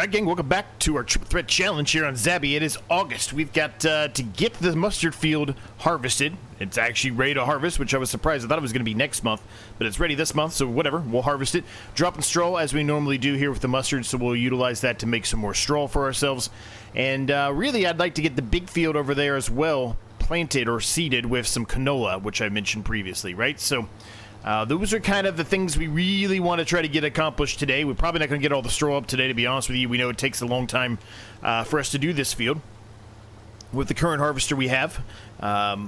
Alright gang, welcome back to our Triple Threat Challenge here on Zabby. It is August. We've got to get the mustard field harvested. It's actually ready to harvest, which I was surprised. I thought it was going to be next month, but it's ready this month, so whatever, we'll harvest it. Dropping straw as we normally do here with the mustard, so we'll utilize that to make some more straw for ourselves. And really, I'd like to get the big field over there as well planted or seeded with some canola, which I mentioned previously, right? So those are kind of the things we really want to try to get accomplished today. We're probably not going to get all the straw up today, to be honest with you. We know it takes a long time for us to do this field with the current harvester we have. But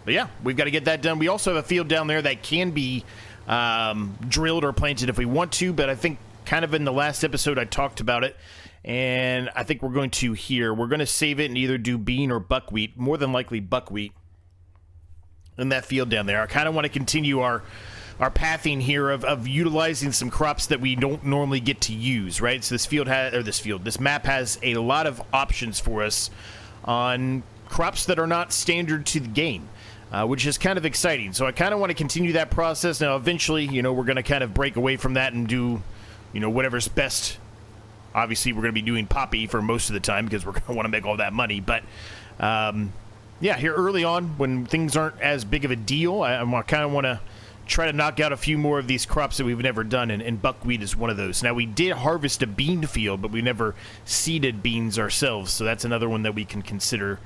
yeah, we've got to get that done. We also have a field down there that can be drilled or planted if we want to, but I think kind of in the last episode I talked about it, and I think we're going to here. We're going to save it and either do bean or buckwheat, more than likely buckwheat, in that field down there. I kind of want to continue our pathing here of utilizing some crops that we don't normally get to use, right? So this map has a lot of options for us on crops that are not standard to the game, which is kind of exciting. So I kind of want to continue that process. Now, eventually, you know, we're going to kind of break away from that and do, you know, whatever's best. Obviously, we're going to be doing poppy for most of the time because we're going to want to make all that money, but yeah, here early on, when things aren't as big of a deal, I kind of want to try to knock out a few more of these crops that we've never done, and buckwheat is one of those. Now, we did harvest a bean field, but we never seeded beans ourselves, so that's another one that we can consider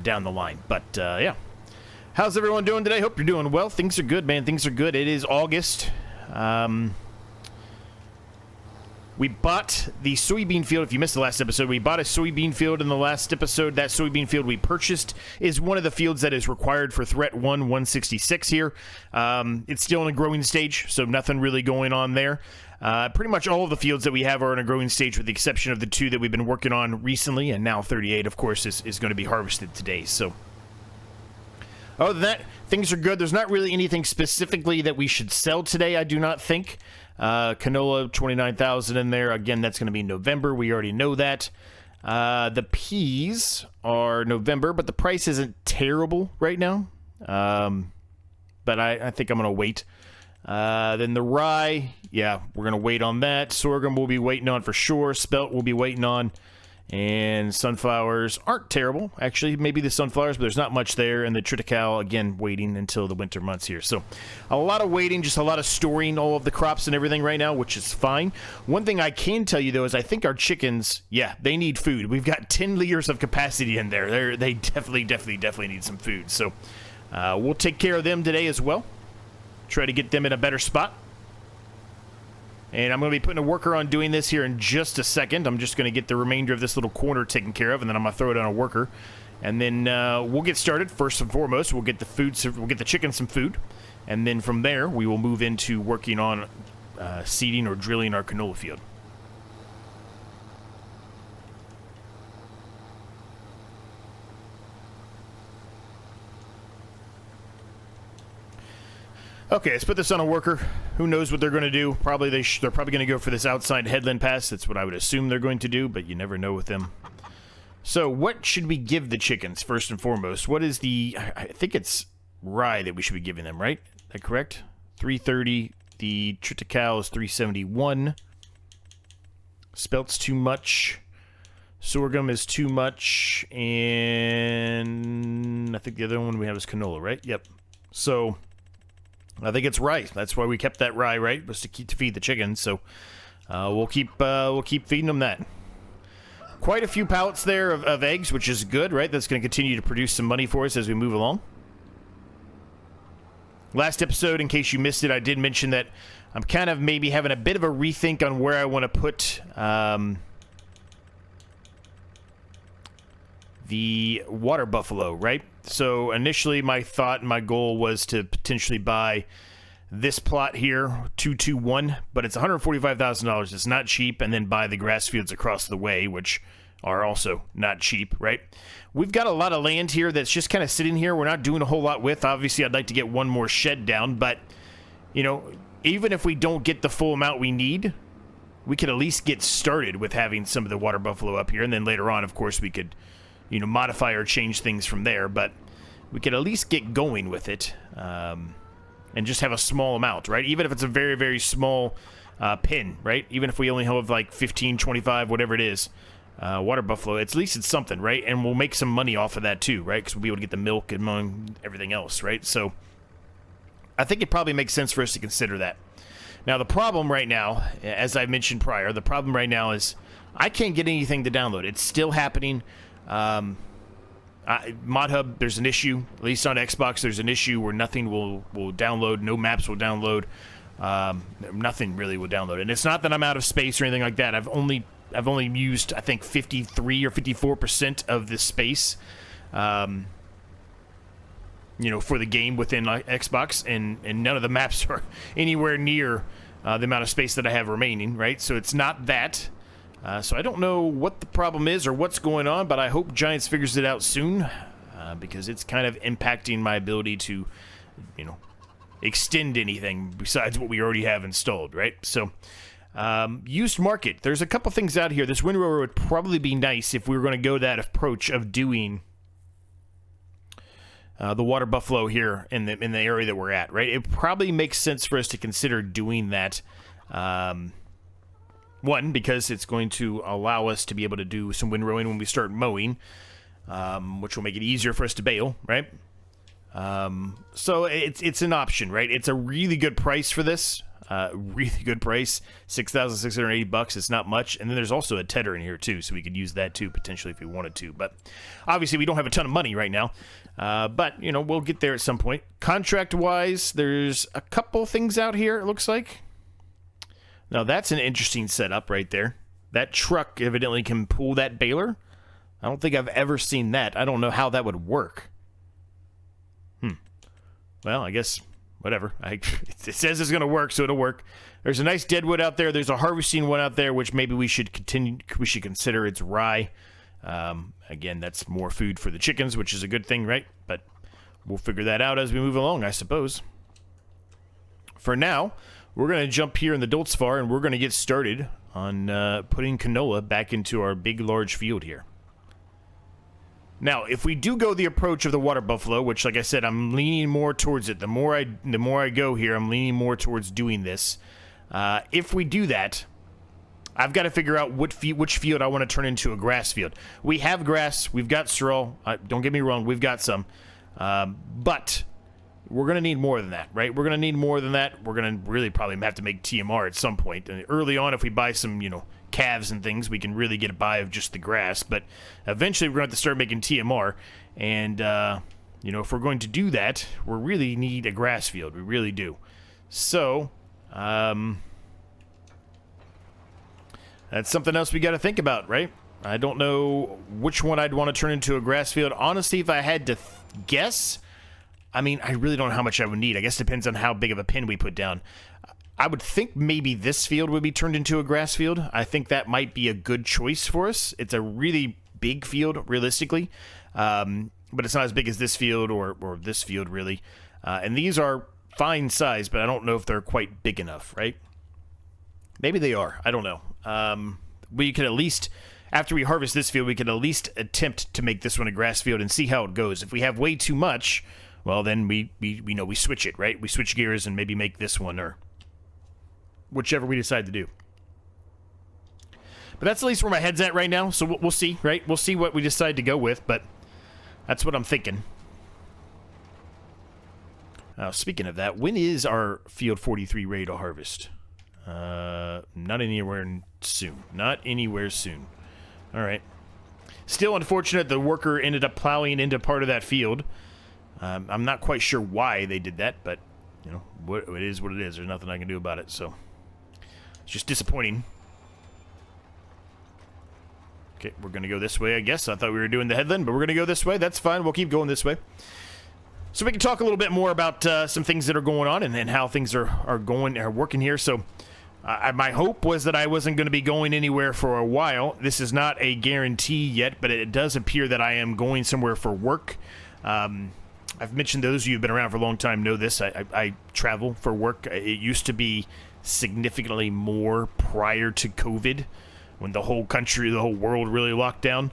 down the line. But, yeah. How's everyone doing today? Hope you're doing well. Things are good, man. Things are good. It is August. We bought the soybean field. If you missed the last episode, we bought a soybean field in the last episode. That soybean field we purchased is one of the fields that is required for Threat 166 here. It's still in a growing stage, so nothing really going on there. Pretty much all of the fields that we have are in a growing stage with the exception of the two that we've been working on recently, and now 38, of course, is going to be harvested today. So other than that, things are good. There's not really anything specifically that we should sell today, I do not think. Canola, 29,000 in there. Again, that's going to be November. We already know that. The peas are November, but the price isn't terrible right now. But I think I'm going to wait. Then the rye, yeah, we're going to wait on that. Sorghum we'll be waiting on for sure. Spelt we'll be waiting on. And sunflowers aren't terrible. Actually, maybe the sunflowers, but there's not much there. And the triticale, again, waiting until the winter months here. So a lot of waiting, just a lot of storing all of the crops and everything right now, which is fine. One thing I can tell you, though, is I think our chickens, yeah, they need food. We've got 10 liters of capacity in there. They definitely need some food. So we'll take care of them today as well. Try to get them in a better spot. And I'm going to be putting a worker on doing this here in just a second. I'm just going to get the remainder of this little corner taken care of, and then I'm going to throw it on a worker. And then we'll get started. First and foremost, we'll get the food. We'll get the chicken some food, and then from there we will move into working on seeding or drilling our canola field. Okay, let's put this on a worker. Who knows what they're going to do? Probably they're probably going to go for this outside headland pass. That's what I would assume they're going to do, but you never know with them. So what should we give the chickens first and foremost? What is the... I think it's rye that we should be giving them, right? Is that correct? 330. The triticale is 371. Spelt's too much. Sorghum is too much. And I think the other one we have is canola, right? Yep. So... I think it's rye. That's why we kept that rye, right? Was to feed the chickens. So we'll keep feeding them that. Quite a few pallets there of eggs, which is good, right? That's going to continue to produce some money for us as we move along. Last episode, in case you missed it, I did mention that I'm kind of maybe having a bit of a rethink on where I want to put the water buffalo, right? So initially my thought and my goal was to potentially buy this plot here, 221, but it's $145,000. It's not cheap, and then buy the grass fields across the way, which are also not cheap, right? We've got a lot of land here that's just kind of sitting here. We're not doing a whole lot with. Obviously, I'd like to get one more shed down, but, you know, even if we don't get the full amount we need, we could at least get started with having some of the water buffalo up here, and then later on, of course, we could... you know, modify or change things from there, but we could at least get going with it and just have a small amount, right? Even if it's a very, very small pin, right? Even if we only have like 15, 25, whatever it is, water buffalo, at least it's something, right? And we'll make some money off of that too, right? Because we'll be able to get the milk and everything else, right? So I think it probably makes sense for us to consider that. Now, the problem right now, as I mentioned prior, the problem right now is I can't get anything to download. It's still happening. ModHub, there's an issue. At least on Xbox, there's an issue where nothing will download. No maps will download. Nothing really will download. And it's not that I'm out of space or anything like that. I've only used, I think, 53 or 54% of the space, you know, for the game within Xbox, and none of the maps are anywhere near the amount of space that I have remaining, right? So it's not that. So I don't know what the problem is or what's going on, but I hope Giants figures it out soon, because it's kind of impacting my ability to, you know, extend anything besides what we already have installed, right? So, used market. There's a couple things out here. This windrower would probably be nice if we were going to go that approach of doing the water buffalo here in the area that we're at, right? It probably makes sense for us to consider doing that. One, because it's going to allow us to be able to do some windrowing when we start mowing, which will make it easier for us to bale, right? So it's an option, right? It's a really good price for this. Really good price, $6,680. It's not much. And then there's also a tedder in here too, so we could use that too potentially if we wanted to. But obviously we don't have a ton of money right now. But you know, we'll get there at some point. Contract-wise, there's a couple things out here, it looks like. Now that's an interesting setup right there. That truck evidently can pull that baler. I don't think I've ever seen that. I don't know how that would work. Well, I guess whatever. It says it's going to work, so it'll work. There's a nice deadwood out there. There's a harvesting one out there, which maybe we should consider. It's rye. Again, that's more food for the chickens, which is a good thing, right? But we'll figure that out as we move along, I suppose. For now, we're going to jump here in the Doltzfar, and we're going to get started on putting canola back into our big, large field here. Now, if we do go the approach of the water buffalo, which, like I said, I'm leaning more towards it. The more I go here, I'm leaning more towards doing this. If we do that, I've got to figure out which field I want to turn into a grass field. We have grass. We've got straw. Don't get me wrong. We've got some. But we're going to need more than that, right? We're going to need more than that. We're going to really probably have to make TMR at some point. And early on, if we buy some, you know, calves and things, we can really get by of just the grass. But eventually, we're going to have to start making TMR. And, you know, if we're going to do that, we really need a grass field. We really do. So, that's something else we got to think about, right? I don't know which one I'd want to turn into a grass field. Honestly, if I had to guess, I mean, I really don't know how much I would need. I guess it depends on how big of a pin we put down. I would think maybe this field would be turned into a grass field. I think that might be a good choice for us. It's a really big field, realistically. But it's not as big as this field or this field, really. And these are fine size, but I don't know if they're quite big enough, right? Maybe they are. I don't know. We could at least, after we harvest this field, we could at least attempt to make this one a grass field and see how it goes. If we have way too much, well, then we know we switch it, right? We switch gears and maybe make this one or whichever we decide to do. But that's at least where my head's at right now, so we'll see, right? We'll see what we decide to go with, but that's what I'm thinking. Speaking of that, when is our Field 43 ready to harvest? Not anywhere soon. Not anywhere soon. All right. Still unfortunate the worker ended up plowing into part of that field. I'm not quite sure why they did that, but, you know, it is what it is. There's nothing I can do about it, so it's just disappointing. Okay, we're going to go this way, I guess. I thought we were doing the headland, but we're going to go this way. That's fine. We'll keep going this way. So we can talk a little bit more about some things that are going on and how things are working here. So my hope was that I wasn't going to be going anywhere for a while. This is not a guarantee yet, but it does appear that I am going somewhere for work. I've mentioned those of you who've been around for a long time know this. I travel for work. It used to be significantly more prior to COVID, when the whole country, the whole world really locked down.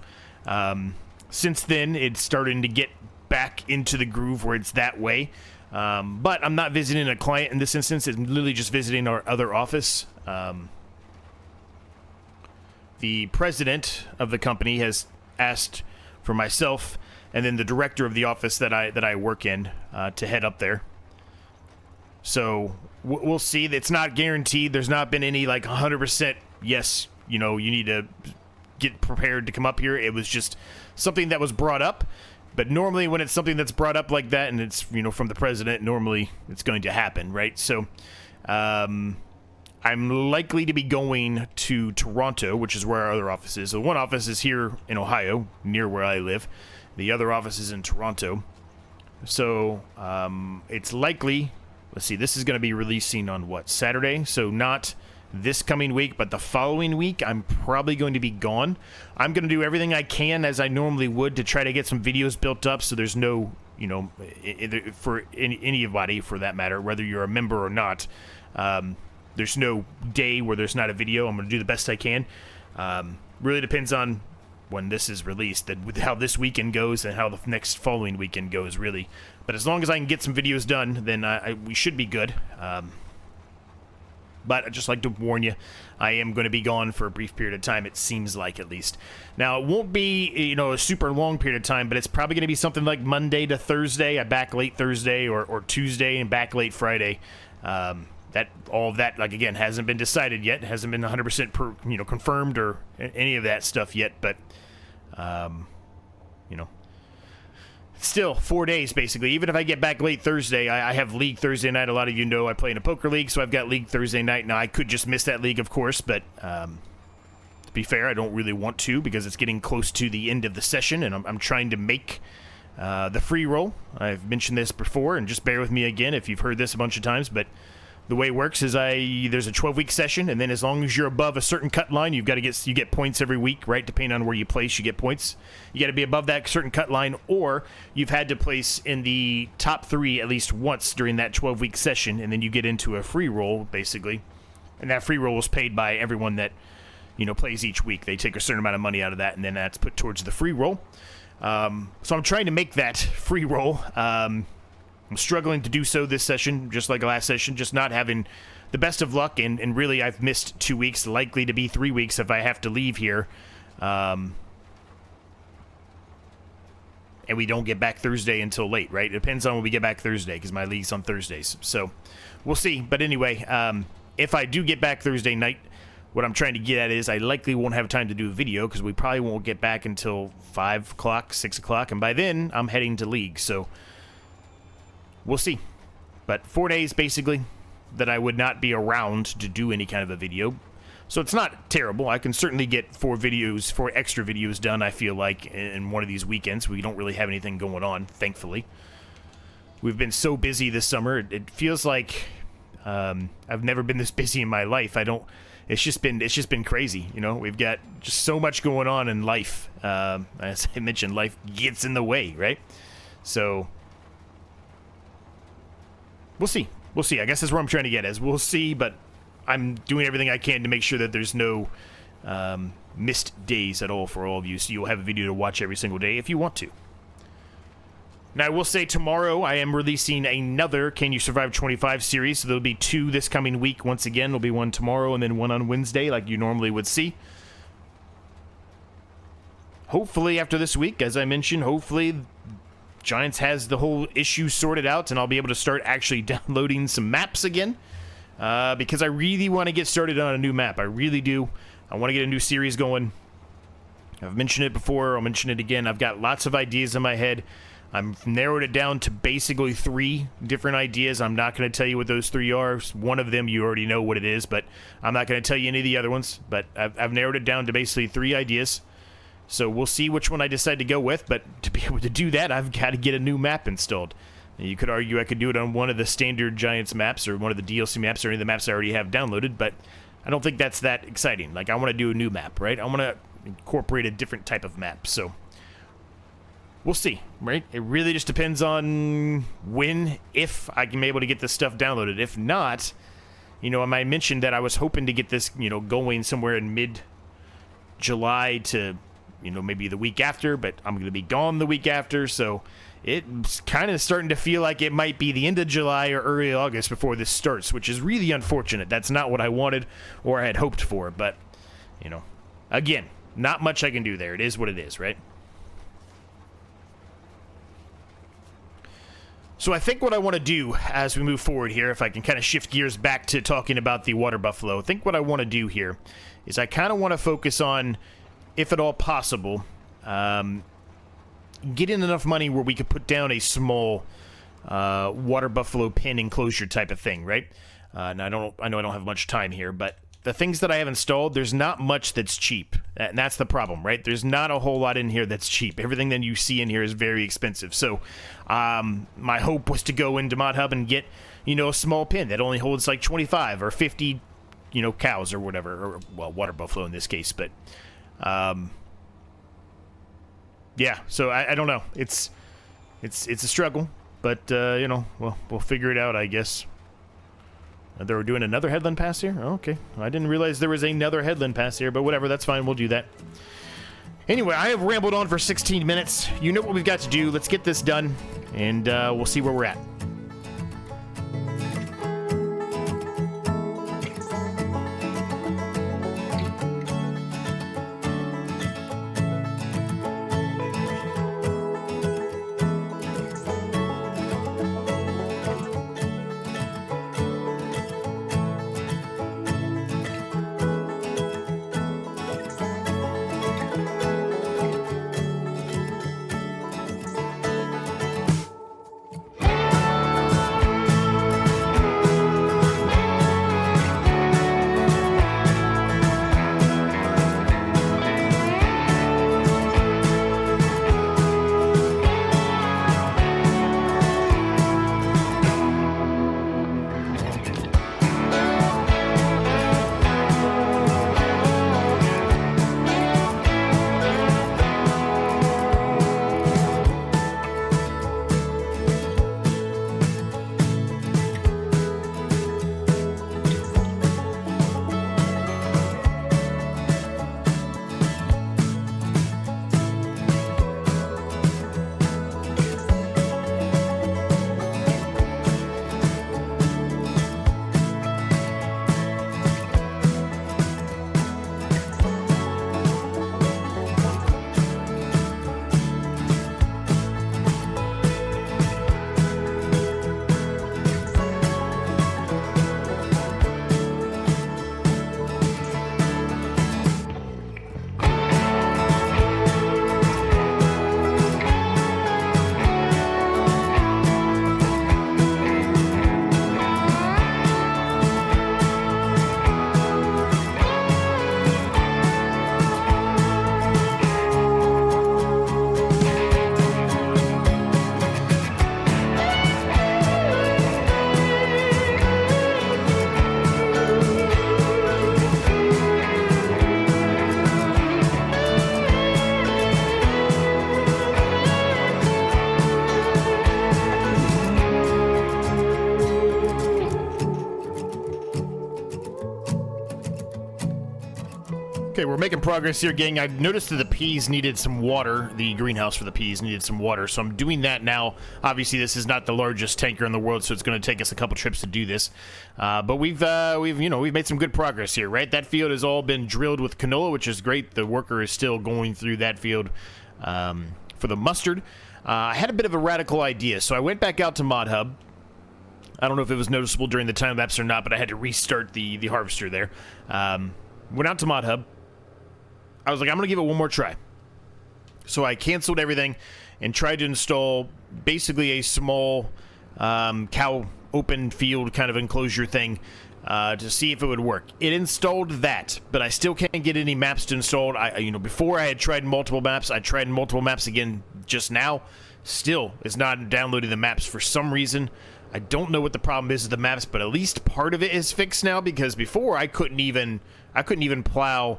Since then, it's starting to get back into the groove where it's that way. But I'm not visiting a client in this instance. It's literally just visiting our other office. The president of the company has asked for myself and then the director of the office that I work in to head up there. So we'll see. It's not guaranteed. There's not been any like 100% yes, you need to get prepared to come up here. It was just something that was brought up. But normally when it's something that's brought up like that and it's, from the president, normally it's going to happen, right? So I'm likely to be going to Toronto, which is where our other office is. So one office is here in Ohio, near where I live. The other office is in Toronto. So it's likely, let's see, this is going to be releasing on what, Saturday? So not this coming week, but the following week, I'm probably going to be gone. I'm going to do everything I can, as I normally would, to try to get some videos built up so there's no, for anybody, for that matter, whether you're a member or not, there's no day where there's not a video. I'm going to do the best I can. Really depends on when this is released, that with how this weekend goes and how the next following weekend goes, really. But as long as I can get some videos done, then we should be good. But I'd just like to warn you, I am going to be gone for a brief period of time, it seems like, at least. Now, it won't be, a super long period of time, but it's probably going to be something like Monday to Thursday. I back late Thursday or Tuesday and back late Friday. All of that, like, again, hasn't been decided yet. Hasn't been 100% confirmed or any of that stuff yet, but, still 4 days, basically. Even if I get back late Thursday, I have league Thursday night. A lot of you know I play in a poker league, so I've got league Thursday night. Now, I could just miss that league, of course, but to be fair, I don't really want to because it's getting close to the end of the session, and I'm trying to make the free roll. I've mentioned this before, and just bear with me again if you've heard this a bunch of times, but the way it works is there's a 12-week session, and then as long as you're above a certain cut line, you get points every week, right? Depending on where you place, you get points. You got to be above that certain cut line, or you've had to place in the top 3 at least once during that 12-week session, and then you get into a free roll, basically. And that free roll is paid by everyone that plays each week. They take a certain amount of money out of that, and then that's put towards the free roll. So I'm trying to make that free roll. I'm struggling to do so this session, just like last session, just not having the best of luck, and really I've missed 2 weeks, likely to be 3 weeks if I have to leave here. And we don't get back Thursday until late, right? It depends on when we get back Thursday, because my league's on Thursdays. So we'll see. But anyway, if I do get back Thursday night, what I'm trying to get at is I likely won't have time to do a video, because we probably won't get back until 5 o'clock, 6 o'clock, and by then I'm heading to league, so we'll see. But 4 days, basically, that I would not be around to do any kind of a video. So it's not terrible. I can certainly get 4 extra videos done, I feel like, in one of these weekends. We don't really have anything going on, thankfully. We've been so busy this summer. It feels like I've never been this busy in my life. It's just been crazy, We've got just so much going on in life. As I mentioned, life gets in the way, right? So we'll see. I guess that's where I'm trying to get at. We'll see, but I'm doing everything I can to make sure that there's no missed days at all for all of you, so you'll have a video to watch every single day if you want to. Now, I will say tomorrow I am releasing another Can You Survive 25 series, so there'll be 2 this coming week. Once again, there'll be one tomorrow and then one on Wednesday, like you normally would see. Hopefully, after this week, as I mentioned, hopefully Giants has the whole issue sorted out, and I'll be able to start actually downloading some maps again, because I really want to get started on a new map. I really do. I want to get a new series going. I've mentioned it before. I'll mention it again. I've got lots of ideas in my head. I've narrowed it down to basically 3 different ideas. I'm not going to tell you what those 3 are. One of them you already know what it is, but I'm not going to tell you any of the other ones. But I've narrowed it down to basically 3 ideas. So we'll see which one I decide to go with, but to be able to do that, I've got to get a new map installed. And you could argue I could do it on one of the standard Giants maps or one of the DLC maps or any of the maps I already have downloaded, but I don't think that's that exciting. Like, I want to do a new map, right? I want to incorporate a different type of map, so we'll see, right? It really just depends on if I can be able to get this stuff downloaded. If not, I mentioned that I was hoping to get this, going somewhere in mid-July to maybe the week after, but I'm going to be gone the week after, so it's kind of starting to feel like it might be the end of July or early August before this starts, which is really unfortunate. That's not what I wanted or I had hoped for, but, you know, again, not much I can do there. It is what it is, right? So I think what I want to do as we move forward here, if I can kind of shift gears back to talking about the water buffalo, I think what I want to do here is I kind of want to focus on, if at all possible, getting enough money where we could put down a small water buffalo pen enclosure type of thing, right? Now I know I don't have much time here, but the things that I have installed, there's not much that's cheap. And that's the problem, right? There's not a whole lot in here that's cheap. Everything that you see in here is very expensive. So my hope was to go into ModHub and get, you know, a small pen that only holds like 25 or 50, you know, cows or whatever. Or, well, water buffalo in this case. But, yeah, so I don't know. It's a struggle. But, you know, well, we'll figure it out, I guess. They were doing another headland pass here? Oh, okay. I didn't realize there was another headland pass here, but whatever, that's fine. We'll do that. Anyway, I have rambled on for 16 minutes. You know what we've got to do. Let's get this done, and we'll see where we're at. Okay, we're making progress here, gang. I noticed that the peas needed some water. The greenhouse for the peas needed some water, so I'm doing that now. Obviously, this is not the largest tanker in the world, so it's going to take us a couple trips to do this. But we've made some good progress here, right? That field has all been drilled with canola, which is great. The worker is still going through that field for the mustard. I had a bit of a radical idea, so I went back out to ModHub. I don't know if it was noticeable during the time lapse or not, but I had to restart the harvester there. Went out to ModHub. I was like, I'm going to give it one more try. So I canceled everything and tried to install basically a small cow open field kind of enclosure thing to see if it would work. It installed that, but I still can't get any maps to install. Before I had tried multiple maps. I tried multiple maps again just now. Still, it's not downloading the maps for some reason. I don't know what the problem is with the maps, but at least part of it is fixed now, because before I couldn't even download,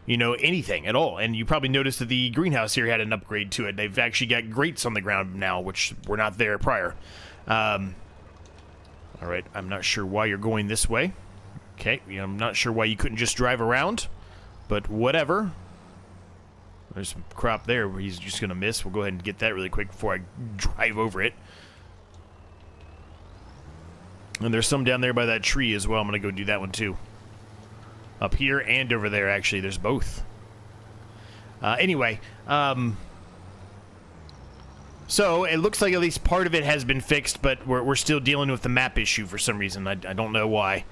anything at all. And you probably noticed that the greenhouse here had an upgrade to it. They've actually got grates on the ground now, which were not there prior. All right, I'm not sure why you're going this way. Okay, I'm not sure why you couldn't just drive around, but whatever. There's some crop there where he's just going to miss. We'll go ahead and get that really quick before I drive over it. And there's some down there by that tree as well. I'm going to go do that one too. Up here and over there, actually. There's both. Anyway, so it looks like at least part of it has been fixed, but we're still dealing with the map issue for some reason. I don't know why.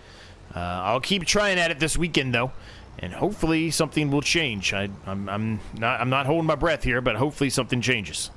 I'll keep trying at it this weekend, though, and hopefully something will change. I'm not holding my breath here, but hopefully something changes.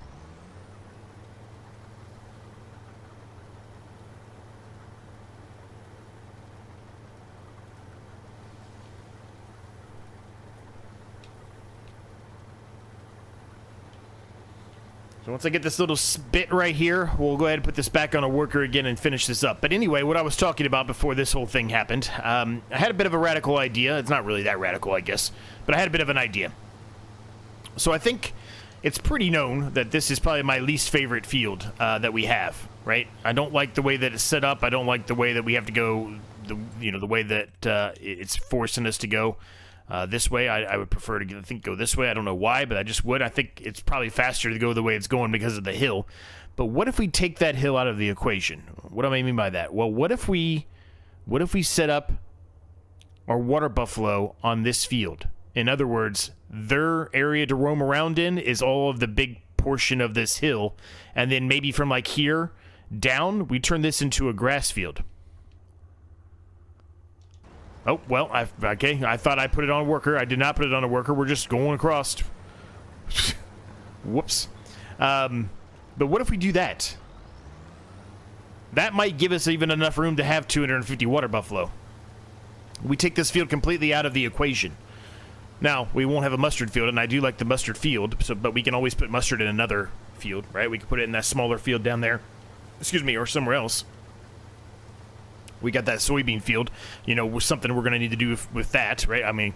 So once I get this little bit right here, we'll go ahead and put this back on a worker again and finish this up. But anyway, what I was talking about before this whole thing happened, I had a bit of a radical idea. It's not really that radical, I guess, but I had a bit of an idea. So I think it's pretty known that this is probably my least favorite field that we have, right? I don't like the way that it's set up. I don't like the way that we have to go, the way that it's forcing us to go. This way, I would prefer to go this way. I don't know why, but I just would. I think it's probably faster to go the way it's going because of the hill. But what if we take that hill out of the equation? What do I mean by that? Well, what if we set up our water buffalo on this field? In other words, their area to roam around in is all of the big portion of this hill, and then maybe from like here down, we turn this into a grass field. Oh, well, okay, I thought I put it on a worker. I did not put it on a worker. We're just going across. Whoops. But what if we do that? That might give us even enough room to have 250 water buffalo. We take this field completely out of the equation. Now, we won't have a mustard field, and I do like the mustard field, but we can always put mustard in another field, right? We can put it in that smaller field down there. Excuse me, or somewhere else. We got that soybean field, something we're going to need to do with that, right? I mean,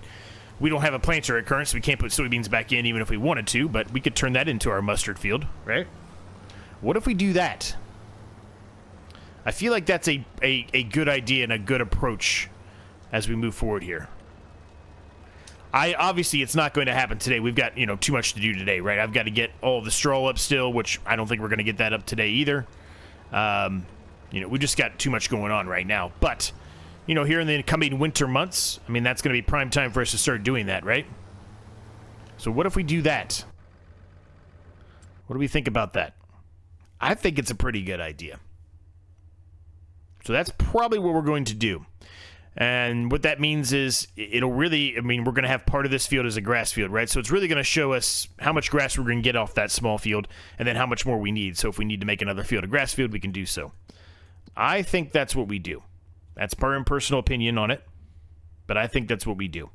we don't have a planter at current, so we can't put soybeans back in even if we wanted to, but we could turn that into our mustard field, right? What if we do that? I feel like that's a good idea and a good approach as we move forward here. Obviously, it's not going to happen today. We've got, too much to do today, right? I've got to get all the straw up still, which I don't think we're going to get that up today either. We just got too much going on right now. But, here in the coming winter months, I mean, that's going to be prime time for us to start doing that, right? So what if we do that? What do we think about that? I think it's a pretty good idea. So that's probably what we're going to do. And what that means is it'll really, we're going to have part of this field as a grass field, right? So it's really going to show us how much grass we're going to get off that small field and then how much more we need. So if we need to make another field a grass field, we can do so. I think that's what we do. That's my personal opinion on it, but I think that's what we do.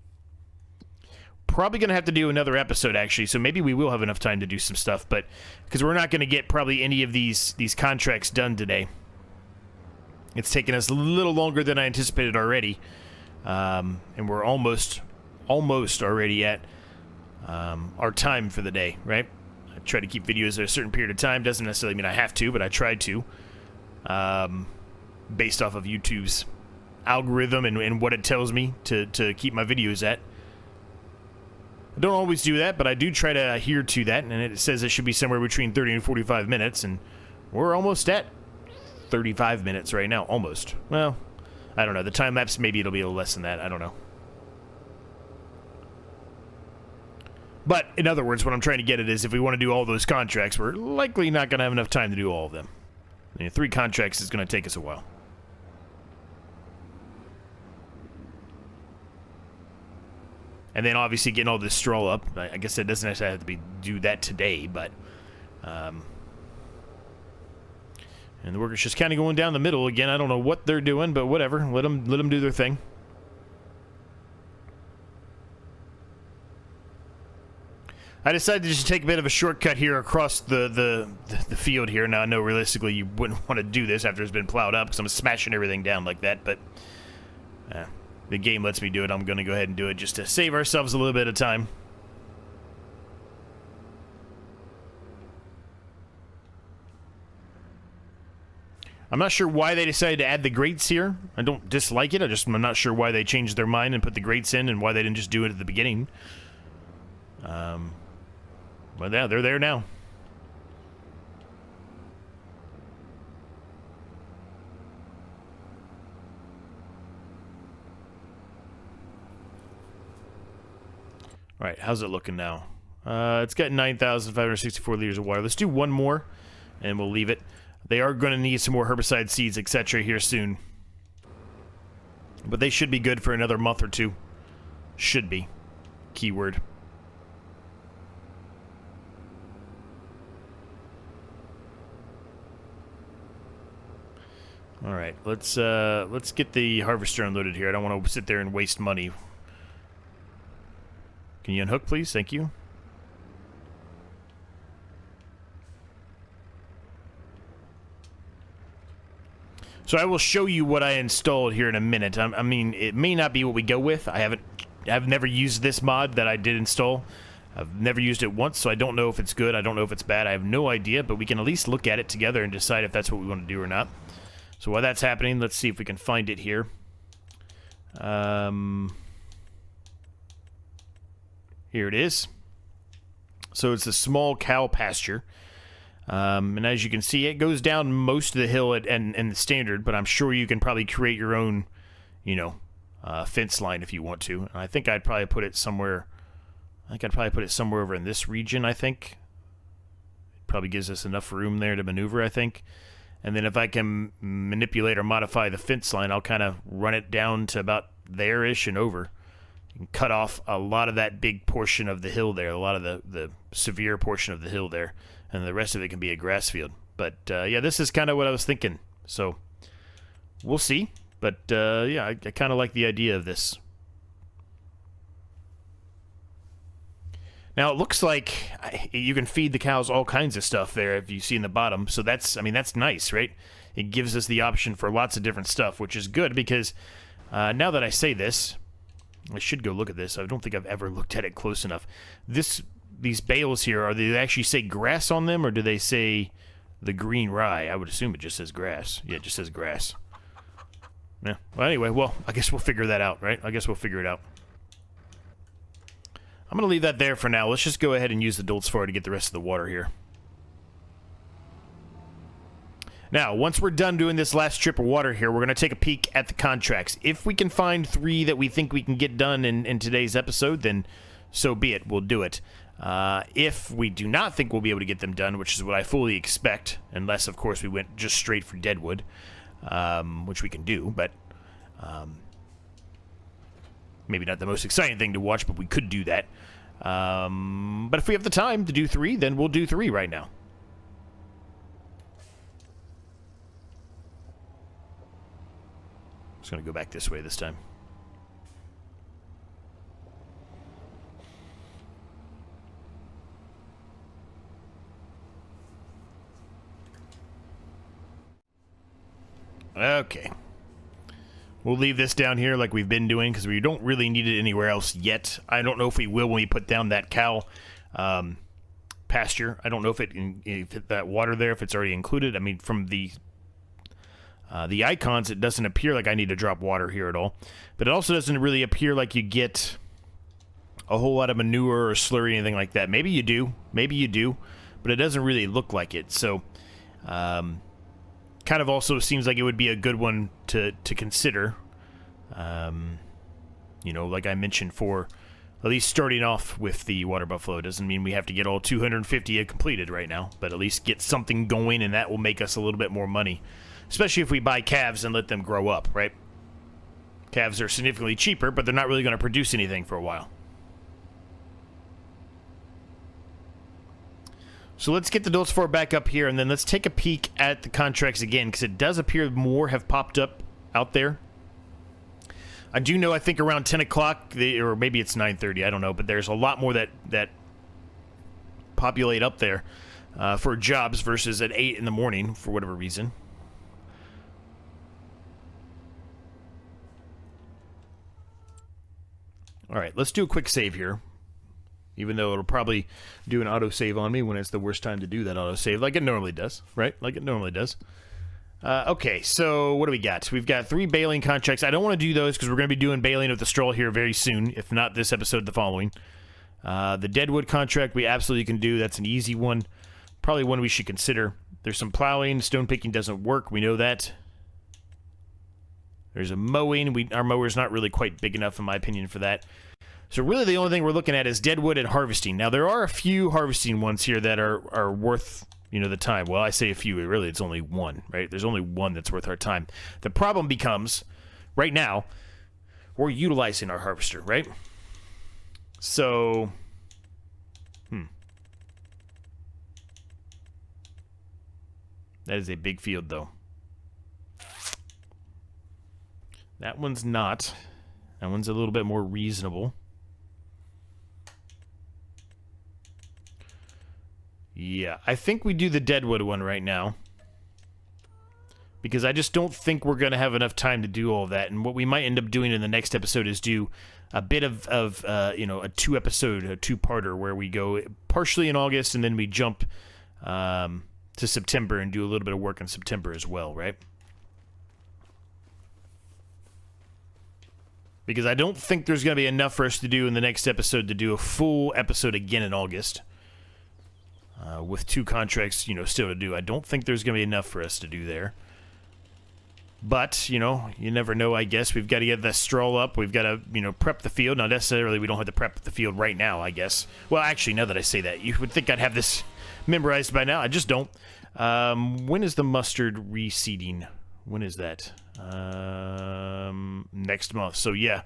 Probably going to have to do another episode, actually, so maybe we will have enough time to do some stuff, but because we're not going to get probably any of these contracts done today. It's taken us a little longer than I anticipated already, and we're almost already at our time for the day, right? I try to keep videos at a certain period of time. Doesn't necessarily mean I have to, but I tried to. Based off of YouTube's algorithm and what it tells me to keep my videos at. I don't always do that, but I do try to adhere to that, and it says it should be somewhere between 30 and 45 minutes, and we're almost at 35 minutes right now, almost. Well, I don't know. The time lapse, maybe it'll be a little less than that. I don't know. But, in other words, what I'm trying to get at is if we want to do all those contracts, we're likely not going to have enough time to do all of them. 3 contracts is going to take us a while. And then obviously getting all this straw up. I guess it doesn't necessarily have to do that today, but and the workers just kind of going down the middle again. I don't know what they're doing, but whatever. Let them do their thing. I decided to just take a bit of a shortcut here across the field here. Now, I know realistically you wouldn't want to do this after it's been plowed up because I'm smashing everything down like that, but the game lets me do it. I'm going to go ahead and do it just to save ourselves a little bit of time. I'm not sure why they decided to add the grates here. I don't dislike it. I'm not sure why they changed their mind and put the grates in and why they didn't just do it at the beginning. Well, yeah, they're there now. All right, how's it looking now? It's got 9,564 liters of water. Let's do one more, and we'll leave it. They are going to need some more herbicide seeds, etc. here soon. But they should be good for another month or two. Should be. Keyword. All right, let's get the harvester unloaded here. I don't want to sit there and waste money. Can you unhook, please? Thank you. So I will show you what I installed here in a minute. I mean, it may not be what we go with. I've never used this mod that I did install. I've never used it once, so I don't know if it's good. I don't know if it's bad. I have no idea, but we can at least look at it together and decide if that's what we want to do or not. So while that's happening, let's see if we can find it here. Here it is. So it's a small cow pasture. And as you can see, it goes down most of the hill and the standard, but I'm sure you can probably create your own, you know, fence line if you want to. And I think I'd probably put it somewhere. I think I'd probably put it somewhere over in this region, I think. It probably gives us enough room there to maneuver, I think. And then if I can manipulate or modify the fence line, I'll kind of run it down to about there-ish and over. You can cut off a lot of that big portion of the hill there, a lot of the severe portion of the hill there, and the rest of it can be a grass field. But, yeah, this is kind of what I was thinking. So, we'll see. But, yeah, I kind of like the idea of this. Now, it looks like you can feed the cows all kinds of stuff there, if you see in the bottom. So that's, I mean, that's nice, right? It gives us the option for lots of different stuff, which is good because now that I say this, I should go look at this. I don't think I've ever looked at it close enough. These bales here, do they actually say grass on them, or do they say the green rye? I would assume it just says grass. Yeah, it just says grass. Yeah. Well, anyway, well, I guess we'll figure that out, right? I guess we'll figure it out. I'm going to leave that there for now. Let's just go ahead and use the Dulcifer to get the rest of the water here. Now, once we're done doing this last trip of water here, we're going to take a peek at the contracts. If we can find 3 that we think we can get done in today's episode, then so be it. We'll do it. If we do not think we'll be able to get them done, which is what I fully expect, unless, of course, we went just straight for Deadwood, which we can do, but maybe not the most exciting thing to watch, but we could do that. But if we have the time to do 3, then we'll do 3 right now. Just going to go back this way this time. Okay. We'll leave this down here like we've been doing because we don't really need it anywhere else yet. I don't know if we will when we put down that cow pasture. I don't know if that water there, if it's already included. I mean, from the icons, it doesn't appear like I need to drop water here at all. But it also doesn't really appear like you get a whole lot of manure or slurry or anything like that. Maybe you do. Maybe you do. But it doesn't really look like it. So, kind of also seems like it would be a good one to consider. You know, like I mentioned, for at least starting off with the water buffalo. Doesn't mean we have to get all 250 completed right now, but at least get something going, and that will make us a little bit more money. Especially if we buy calves and let them grow up, right? Calves are significantly cheaper, but they're not really going to produce anything for a while. So let's get the Dulcifer back up here, and then let's take a peek at the contracts again, because it does appear more have popped up out there. I do know, I think around 10 o'clock, or maybe it's 9:30, I don't know, but there's a lot more that populate up there for jobs versus at 8 in the morning, for whatever reason. All right, let's do a quick save here. Even though it'll probably do an autosave on me when it's the worst time to do that autosave, like it normally does, right? Like it normally does. Okay, so what do we got? We've got 3 baling contracts. I don't want to do those because we're going to be doing baling of the straw here very soon, if not this episode, the following. The deadwood contract we absolutely can do. That's an easy one. Probably one we should consider. There's some plowing. Stone picking doesn't work. We know that. There's a mowing. Our mower's not really quite big enough, in my opinion, for that. So really the only thing we're looking at is deadwood and harvesting. Now, there are a few harvesting ones here that are worth, you know, the time. Well, I say a few. Really, it's only one, right? There's only one that's worth our time. The problem becomes, right now, we're utilizing our harvester, right? So, that is a big field, though. That one's not. That one's a little bit more reasonable. Yeah, I think we do the deadwood one right now. Because I just don't think we're going to have enough time to do all that. And what we might end up doing in the next episode is do a bit of you know, a two-parter where we go partially in August and then we jump to September and do a little bit of work in September as well, right? Because I don't think there's going to be enough for us to do in the next episode to do a full episode again in August. With 2 contracts, you know, still to do. I don't think there's going to be enough for us to do there. But, you know, you never know, I guess. We've got to get the straw up. We've got to, you know, prep the field. Not necessarily we don't have to prep the field right now, I guess. Well, actually, now that I say that, you would think I'd have this memorized by now. I just don't. When is the mustard reseeding? When is that? Next month. So, yeah.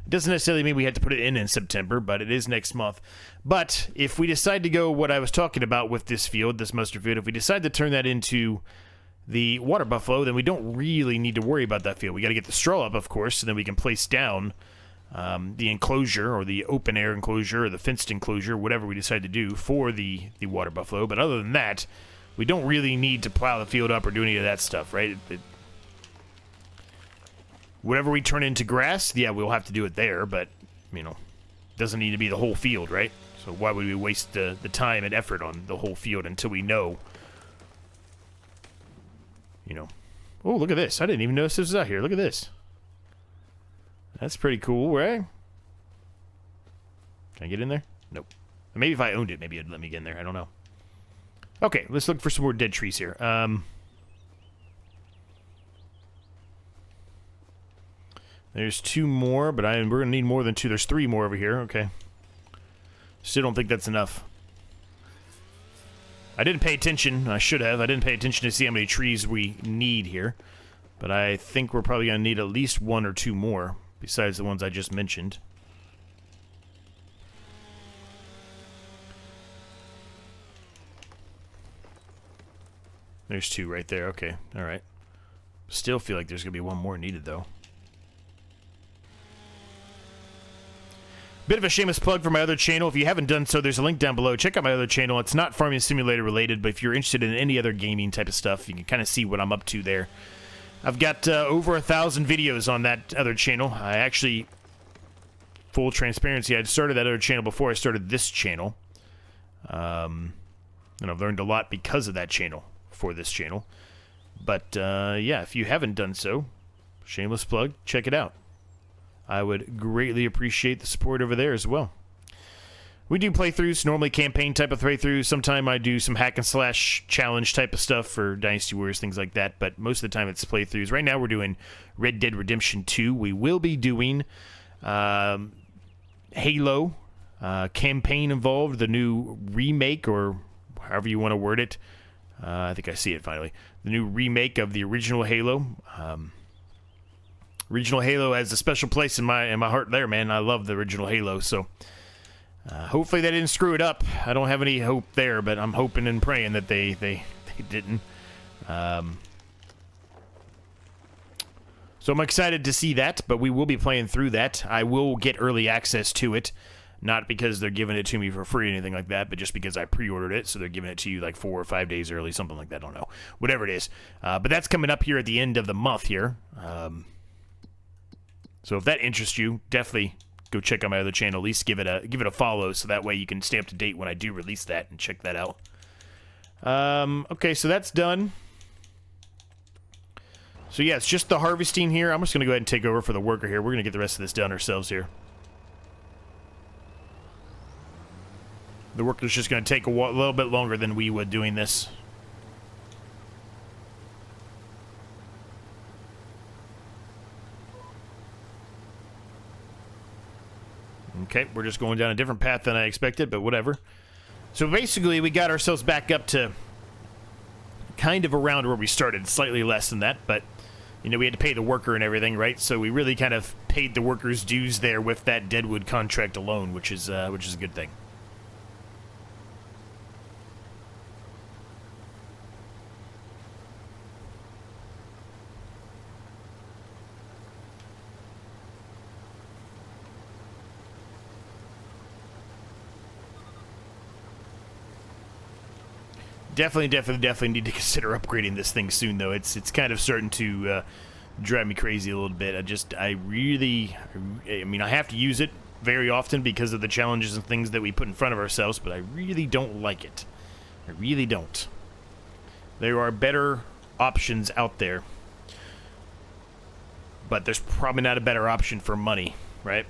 It doesn't necessarily mean we have to put it in September, but it is next month. But if we decide to go what I was talking about with this field, this mustard field, if we decide to turn that into the water buffalo, then we don't really need to worry about that field. We got to get the straw up, of course, and then we can place down the enclosure or the open air enclosure or the fenced enclosure, whatever we decide to do for the water buffalo. But other than that, we don't really need to plow the field up or do any of that stuff, right? Whatever we turn into grass, yeah, we'll have to do it there, but, you know, it doesn't need to be the whole field, right? So why would we waste the time and effort on the whole field until we know, you know. Oh, look at this. I didn't even notice this was out here. Look at this. That's pretty cool, right? Can I get in there? Nope. Maybe if I owned it, maybe it'd let me get in there. I don't know. Okay, let's look for some more dead trees here. There's 2 more, but we're going to need more than 2. There's 3 more over here. Okay. Still don't think that's enough. I didn't pay attention. I should have. I didn't pay attention to see how many trees we need here. But I think we're probably going to need at least 1 or 2 more, besides the ones I just mentioned. There's 2 right there. Okay. All right. Still feel like there's going to be 1 more needed, though. Bit of a shameless plug for my other channel. If you haven't done so, there's a link down below. Check out my other channel. It's not Farming Simulator related, but if you're interested in any other gaming type of stuff, you can kind of see what I'm up to there. I've got over 1,000 videos on that other channel. I actually, full transparency, I started that other channel before I started this channel. And I've learned a lot because of that channel for this channel. But, yeah, if you haven't done so, shameless plug, check it out. I would greatly appreciate the support over there as well. We do playthroughs, normally campaign type of playthroughs. Sometimes I do some hack and slash challenge type of stuff for Dynasty Warriors, things like that. But most of the time it's playthroughs. Right now we're doing Red Dead Redemption 2. We will be doing Halo, campaign involved, the new remake, or however you want to word it. I think I see it finally. The new remake of the original Halo. Original Halo has a special place in my heart there, man. I love the original Halo, so hopefully they didn't screw it up. I don't have any hope there, but I'm hoping and praying that they didn't. So I'm excited to see that, but we will be playing through that. I will get early access to it, not because they're giving it to me for free or anything like that, but just because I pre-ordered it, so they're giving it to you like 4 or 5 days early, something like that. I don't know. Whatever it is. But that's coming up here at the end of the month here. So if that interests you, definitely go check out my other channel. At least give it a follow, so that way you can stay up to date when I do release that and check that out. Okay, so that's done. So yeah, it's just the harvesting here. I'm just gonna go ahead and take over for the worker here. We're gonna get the rest of this done ourselves here. The worker's just going to take a little bit longer than we would doing this. Okay, we're just going down a different path than I expected, but whatever. So basically, we got ourselves back up to kind of around where we started, slightly less than that, but, you know, we had to pay the worker and everything, right? So we really kind of paid the workers' dues there with that Deadwood contract alone, which is a good thing. Definitely need to consider upgrading this thing soon, though. It's kind of starting to drive me crazy a little bit. I mean, I have to use it very often because of the challenges and things that we put in front of ourselves, but I really don't like it. I really don't. There are better options out there, but there's probably not a better option for money, right?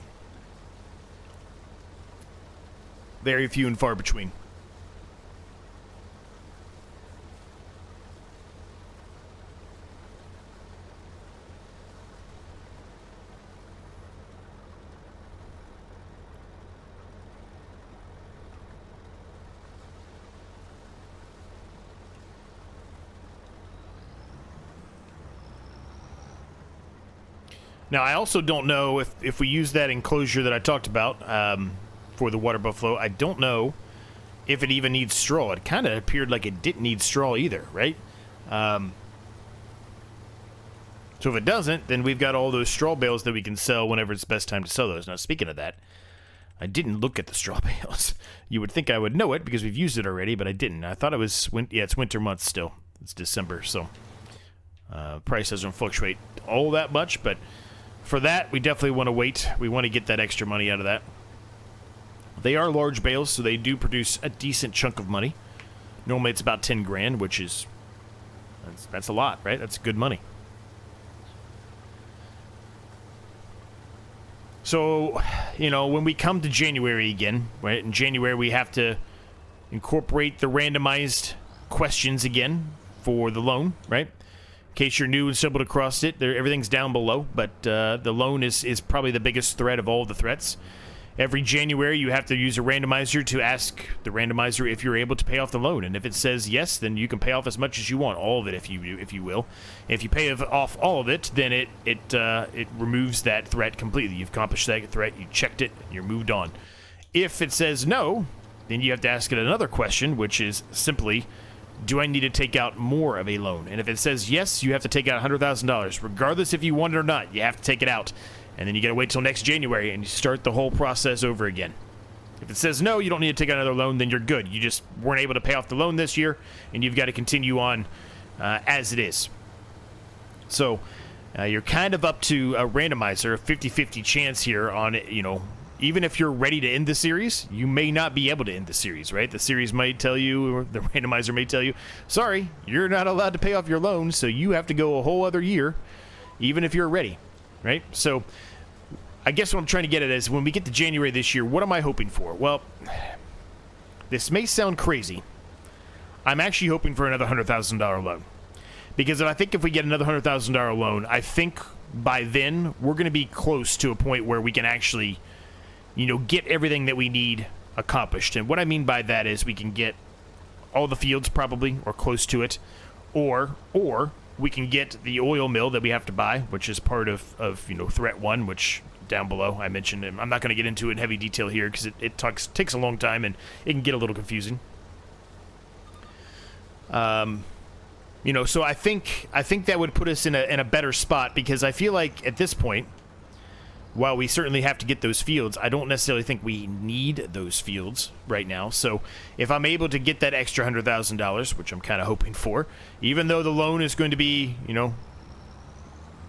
Very few and far between. Now, I also don't know if we use that enclosure that I talked about for the water buffalo, I don't know if it even needs straw. It kind of appeared like it didn't need straw either, right? So if it doesn't, then we've got all those straw bales that we can sell whenever it's the best time to sell those. Now, speaking of that, I didn't look at the straw bales. You would think I would know it because we've used it already, but I didn't. I thought it was, yeah, it's winter months still. It's December, so price doesn't fluctuate all that much, but for that, we definitely want to wait. We want to get that extra money out of that. They are large bales, so they do produce a decent chunk of money. Normally, it's about 10 grand, which is that's a lot, right? That's good money. So, you know, when we come to January again, right? In January, we have to incorporate the randomized questions again for the loan, right? In case you're new and stumbled across it, everything's down below, but the loan is probably the biggest threat of all the threats. Every January, you have to use a randomizer to ask the randomizer if you're able to pay off the loan, and if it says yes, then you can pay off as much as you want, all of it, if you will. If you pay off all of it, then it removes that threat completely. You've accomplished that threat, you checked it, and you're moved on. If it says no, then you have to ask it another question, which is simply, do I need to take out more of a loan? And if it says yes, you have to take out $100,000. Regardless if you want it or not, you have to take it out. And then you got to wait till next January and you start the whole process over again. If it says no, you don't need to take out another loan, then you're good. You just weren't able to pay off the loan this year, and you've got to continue on as it is. So you're kind of up to a randomizer, a 50-50 chance here on it, you know. Even if you're ready to end the series, you may not be able to end the series, right? The series might tell you, or the randomizer may tell you, sorry, you're not allowed to pay off your loan, so you have to go a whole other year, even if you're ready, right? So I guess what I'm trying to get at is when we get to January this year, what am I hoping for? Well, this may sound crazy. I'm actually hoping for another $100,000 loan. Because I think if we get another $100,000 loan, I think by then we're going to be close to a point where we can actually, you know, get everything that we need accomplished. And what I mean by that is we can get all the fields probably, or close to it, or we can get the oil mill that we have to buy, which is part of you know, threat 1, which down below I mentioned. I'm not going to get into it in heavy detail here because it takes a long time and it can get a little confusing. You know, so I think that would put us in a better spot, because I feel like at this point, while we certainly have to get those fields, I don't necessarily think we need those fields right now. So if I'm able to get that extra $100,000, which I'm kind of hoping for, even though the loan is going to be, you know,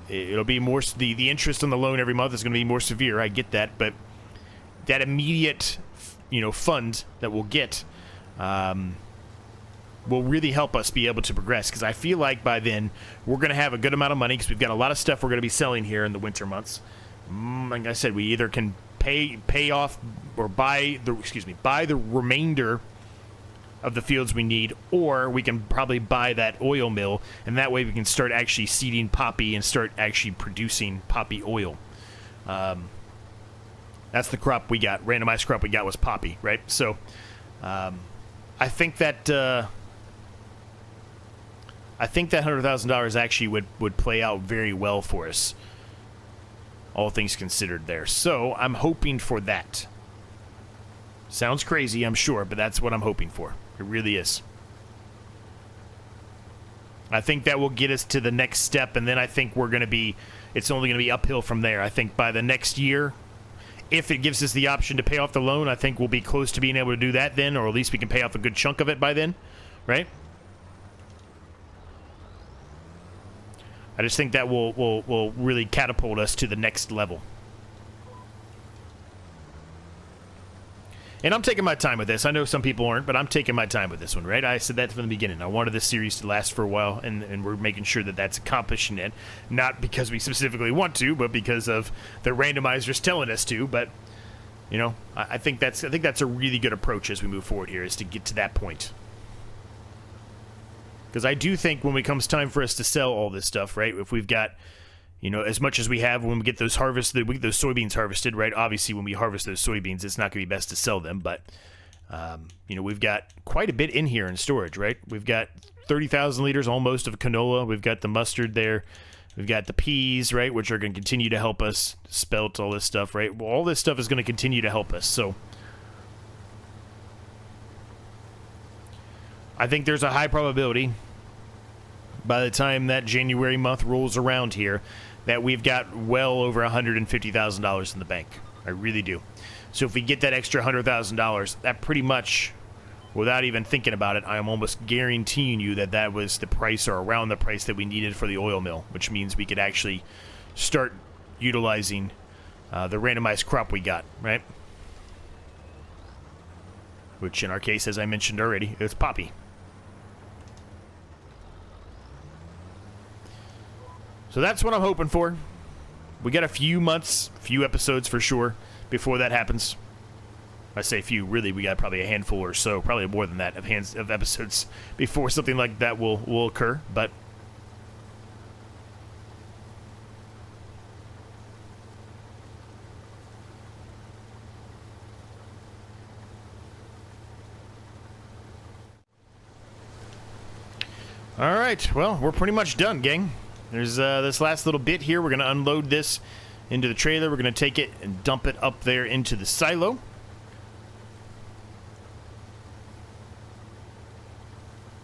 it'll be more, the interest on the loan every month is going to be more severe. I get that, but that immediate, you know, fund that we'll get will really help us be able to progress, because I feel like by then we're going to have a good amount of money, because we've got a lot of stuff we're going to be selling here in the winter months. Like I said, we either can pay off or buy the remainder of the fields we need, or we can probably buy that oil mill, and that way we can start actually seeding poppy and start actually producing poppy oil. That's the crop we got. Randomized crop we got was poppy, right? So I think that $100,000 actually would play out very well for us, all things considered there. So I'm hoping for that. Sounds crazy, I'm sure, but that's what I'm hoping for. It really is. I think that will get us to the next step, and then I think it's only going to be uphill from there. I think by the next year, if it gives us the option to pay off the loan, I think we'll be close to being able to do that then, or at least we can pay off a good chunk of it by then, right? I just think that will really catapult us to the next level. And I'm taking my time with this. I know some people aren't, but I'm taking my time with this one, right? I said that from the beginning. I wanted this series to last for a while, and we're making sure that that's accomplishing it. Not because we specifically want to, but because of the randomizers telling us to. But, you know, I think that's a really good approach as we move forward here, is to get to that point. Because I do think when it comes time for us to sell all this stuff, right, if we've got, you know, as much as we have when we get those harvested, we get those soybeans harvested, right? Obviously, when we harvest those soybeans, it's not going to be best to sell them, but, you know, we've got quite a bit in here in storage, right? We've got 30,000 liters almost of canola. We've got the mustard there. We've got the peas, right, which are going to continue to help us. Spelt, all this stuff, right? Well, all this stuff is going to continue to help us, so I think there's a high probability by the time that January month rolls around here that we've got well over $150,000 in the bank. I really do. So if we get that extra $100,000, that pretty much, without even thinking about it, I am almost guaranteeing you that that was the price or around the price that we needed for the oil mill, which means we could actually start utilizing the randomized crop we got, right? Which in our case, as I mentioned already, is poppy. So that's what I'm hoping for. We got a few months, few episodes for sure before that happens. I say few, really, we got probably a handful or so, probably more than that, of episodes before something like that will occur, but all right, well, we're pretty much done, gang. There's this last little bit here. We're going to unload this into the trailer. We're going to take it and dump it up there into the silo.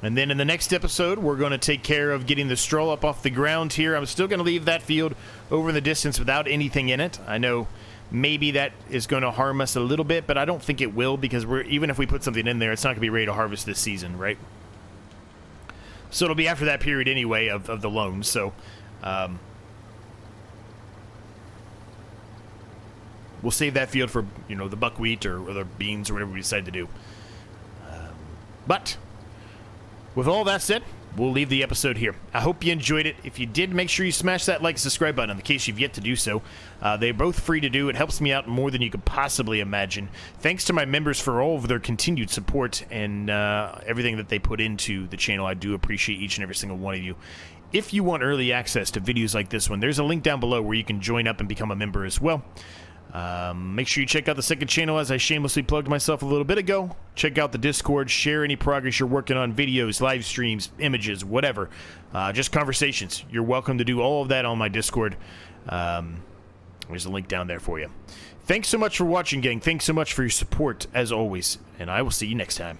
And then in the next episode, we're going to take care of getting the straw up off the ground here. I'm still going to leave that field over in the distance without anything in it. I know maybe that is going to harm us a little bit, but I don't think it will, because even if we put something in there, it's not going to be ready to harvest this season, right? So it'll be after that period anyway of the loan. So we'll save that field for, you know, the buckwheat or the beans or whatever we decide to do. But with all that said, we'll leave the episode here. I hope you enjoyed it. If you did, make sure you smash that like and subscribe button in case you've yet to do so. They're both free to do. It helps me out more than you could possibly imagine. Thanks to my members for all of their continued support and everything that they put into the channel. I do appreciate each and every single one of you. If you want early access to videos like this one, there's a link down below where you can join up and become a member as well. Make sure you check out the second channel, as I shamelessly plugged myself a little bit ago. Check out the Discord, share any progress you're working on, videos, live streams, images, whatever. Just conversations. You're welcome to do all of that on my Discord. There's a link down there for you. Thanks so much for watching, gang. Thanks so much for your support, as always, and I will see you next time.